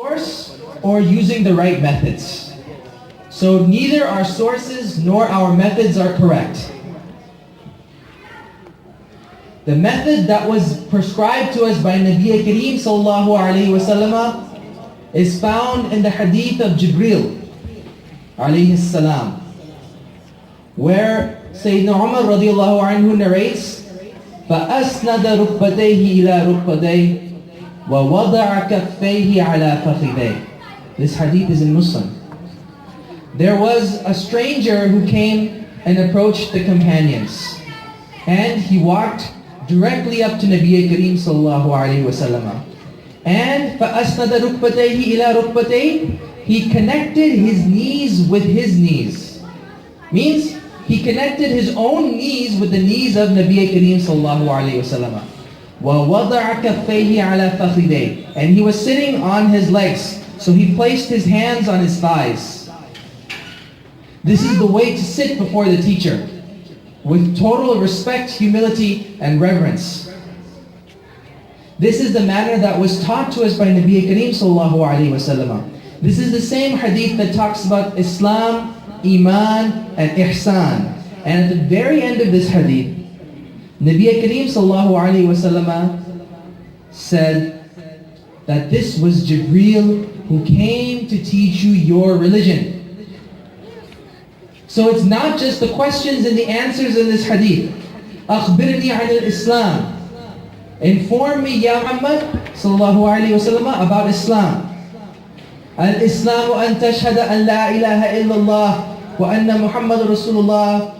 source or using the right methods. So neither our sources nor our methods are correct. The method that was prescribed to us by Nabi Kareem sallallahu alayhi wa sallam is found in the hadith of Jibril alayhi salam, where Sayyidina Umar radiallahu anhu narrates, فَأَسْنَدَ رُكْبَتَيْهِ إِلَى رُكْبَتَيْهِ وَوَضَعَ كَفَّيْهِ عَلَى فَخِذَيْهِ. This hadith is in Muslim. There was a stranger who came and approached the companions, and he walked directly up to Nabi Kareem sallallahu alayhi wa sallam. And فَأَسْنَدَ رُكْبَتَيْهِ إِلَى رُكْبَتَيْهِ, he connected his knees with his knees. Means he connected his own knees with the knees of Nabi Kareem sallallahu alayhi wa sallam. وَوَضَعَ كَفَّيْهِ عَلَى فَخِذَيْهِ, and he was sitting on his legs, so he placed his hands on his thighs. This is the way to sit before the teacher, with total respect, humility, and reverence. This is the manner that was taught to us by Nabi Kareem sallallahu alayhi wa sallam. This is the same hadith that talks about Islam, Iman, and Ihsan. And at the very end of this hadith, Nabi Kareem sallallahu alayhi wa sallam said that this was Jibreel who came to teach you your religion. So it's not just the questions and the answers in this hadith. أخبرني عن الإسلام. Inform me, Ya Muhammad sallallahu alayhi wa sallam, about Islam. الإسلام أن تشهد أن لا إله إلا الله وأن محمد رسول الله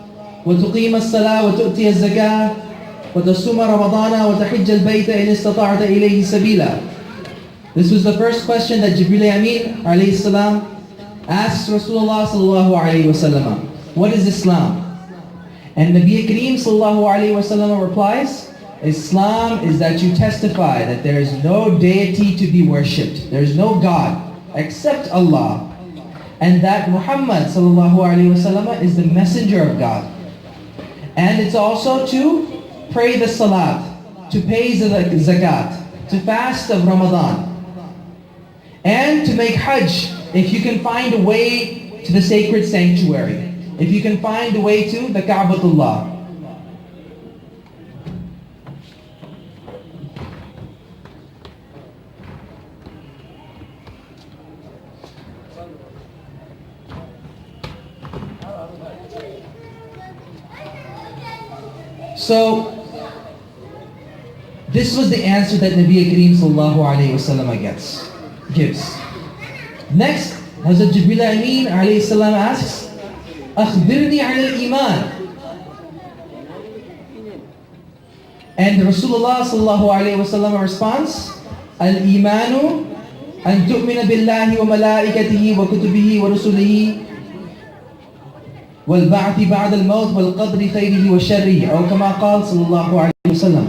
وتقيم الصلاة وتؤتي الزكاة وتصوم رمضان وتحج البيت إن استطعت إليه سبيلا. This was the first question that Jibreel Amin alayhi salam asks Rasulullah sallallahu alayhi wa sallam. What is Islam? And Nabi Kareem sallallahu alayhi wa sallam replies, Islam is that you testify that there is no deity to be worshipped, there is no God except Allah, and that Muhammad sallallahu alayhi wa sallam is the messenger of God. And it's also to pray the salat, to pay the zakat, to fast of Ramadan, and to make hajj if you can find a way to the sacred sanctuary, if you can find a way to the Ka'batullah. So, this was the answer that Nabi Kareem sallallahu alayhi wa sallam gives. Next, Hazrat Jibreel Amin alayhi salam asks, أخبرني عن الإيمان. And Rasulullah sallallahu alayhi wa sallam responds, الإيمان أن تؤمن بالله وملائكته وكتبه ورسله والبعث بعد الموت والقدر خيره وشره أو كما قال صلى الله عليه وسلم.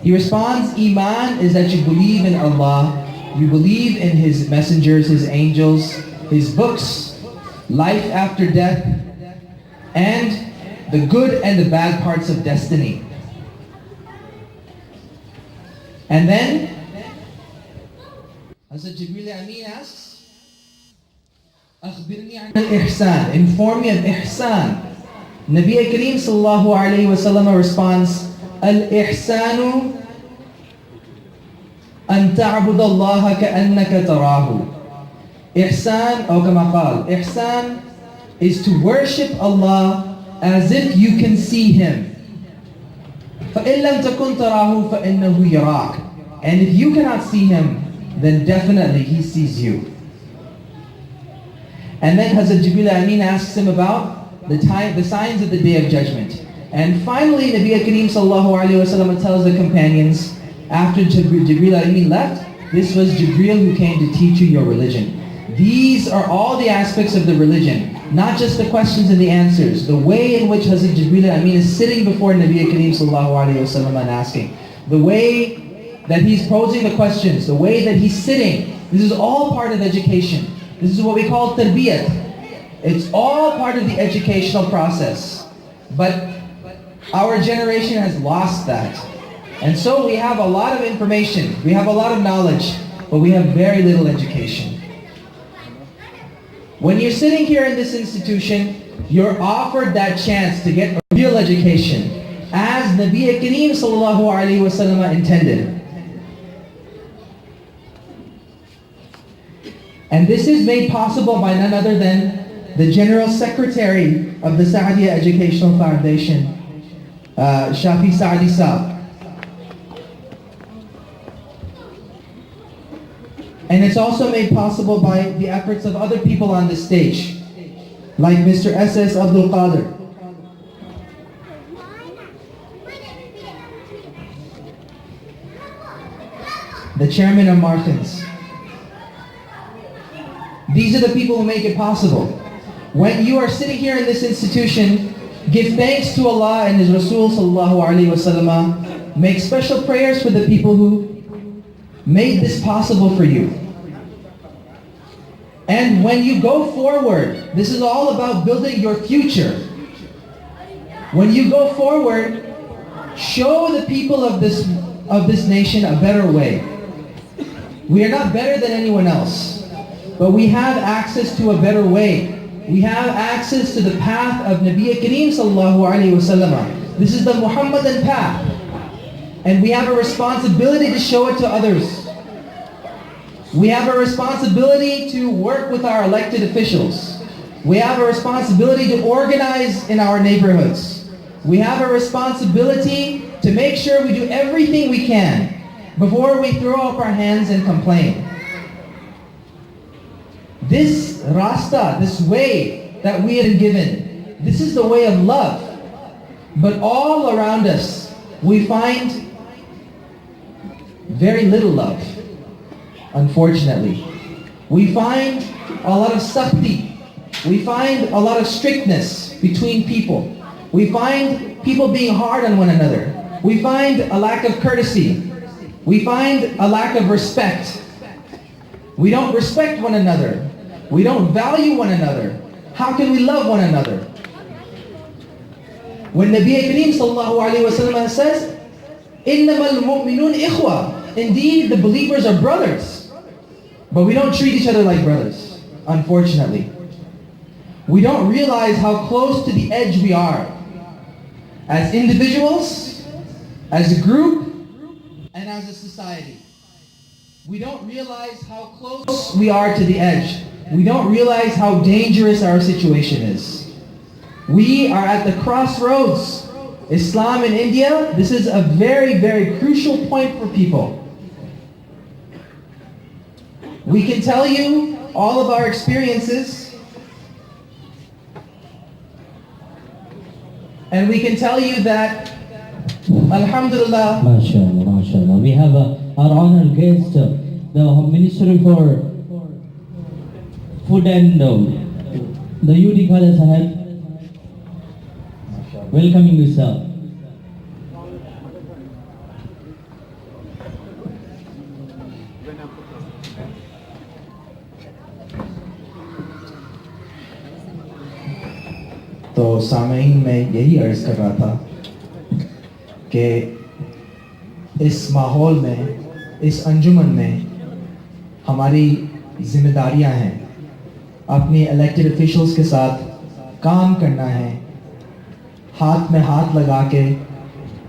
He responds, Iman is that you believe in Allah, you believe in His messengers, His angels, His books, life after death, and the good and the bad parts of destiny. And then, Hazrat Jibreel Amin asks, أخبرني عن الإحسان. Inform me of Ihsan. Nabi Kareem sallallahu alayhi wa sallam responds, الإحسان أن تعبد الله كأنك تراه. Ihsan, أو كما قال, Ihsan is to worship Allah as if you can see Him. فإن لم تكن تراه فإنه يراك. And if you cannot see Him, then definitely He sees you. And then Hazrat Jibreel Amin asks him about the signs of the Day of Judgment. And finally, Nabi Kareem sallallahu alayhi wa sallam tells the companions, after Jibreel Amin left, this was Jibreel who came to teach you your religion. These are all the aspects of the religion, not just the questions and the answers. The way in which Hazrat Jibreel Amin is sitting before Nabi Kareem sallallahu alayhi wa sallam and asking, the way that he's posing the questions, the way that he's sitting, this is all part of education. This is what we call tarbiyat. It's all part of the educational process. But our generation has lost that. And so we have a lot of information, we have a lot of knowledge, but we have very little education. When you're sitting here in this institution, you're offered that chance to get a real education, as Nabi Kareem sallallahu alaihi wasallam intended. And this is made possible by none other than the General Secretary of the Saadiya Educational Foundation, Shafi Saadi Saab. And it's also made possible by the efforts of other people on this stage, like Mr. S.S. Abdul Qadir. The chairman of Martins. These are the people who make it possible. When you are sitting here in this institution, give thanks to Allah and His Rasul sallallahu alaihi wasallam. Make special prayers for the people who made this possible for you. And when you go forward, this is all about building your future. When you go forward, show the people of this nation a better way. We are not better than anyone else, but we have access to a better way. We have access to the path of Nabi Kareem sallallahu alaihi wasallam. This is the Muhammadan path. And we have a responsibility to show it to others. We have a responsibility to work with our elected officials. We have a responsibility to organize in our neighborhoods. We have a responsibility to make sure we do everything we can before we throw up our hands and complain. This rasta, this way that we have been given, this is the way of love. But all around us, we find very little love, unfortunately. We find a lot of sakhti. We find a lot of strictness between people. We find people being hard on one another. We find a lack of courtesy. We find a lack of respect. We don't respect one another. We don't value one another. How can we love one another? When Nabi Kareem sallallahu alaihi wasallam says, "Innamal mu'minun ikhwa," indeed, the believers are brothers. But we don't treat each other like brothers, unfortunately. We don't realize how close to the edge we are. As individuals, as a group, and as a society. We don't realize how close we are to the edge. We don't realize how dangerous our situation is. We are at the crossroads. Islam in India, this is a very, very crucial point for people. We can tell you all of our experiences, and we can tell you that, alhamdulillah, MashaAllah, MashaAllah. We have our honored guest, the Ministry for Food and the UD Khalid Sahib. Welcoming you, sir. तो सामईन में यही अर्ज कर रहा था कि इस माहौल में, इस अंजुमन में हमारी जिम्मेदारियां हैं। अपनी इलेक्टेड ऑफिशियल्स के साथ काम करना है, हाथ में हाथ लगा के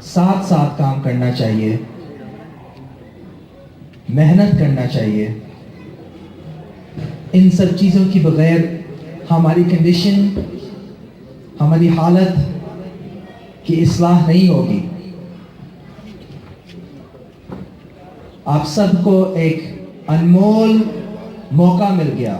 साथ साथ काम करना चाहिए, मेहनत करना चाहिए। इन सब चीज़ों की बगैर हमारी कंडीशन, हमारी हालत की इस्लाह नहीं होगी। आप सबको एक अनमोल मौका मिल गया।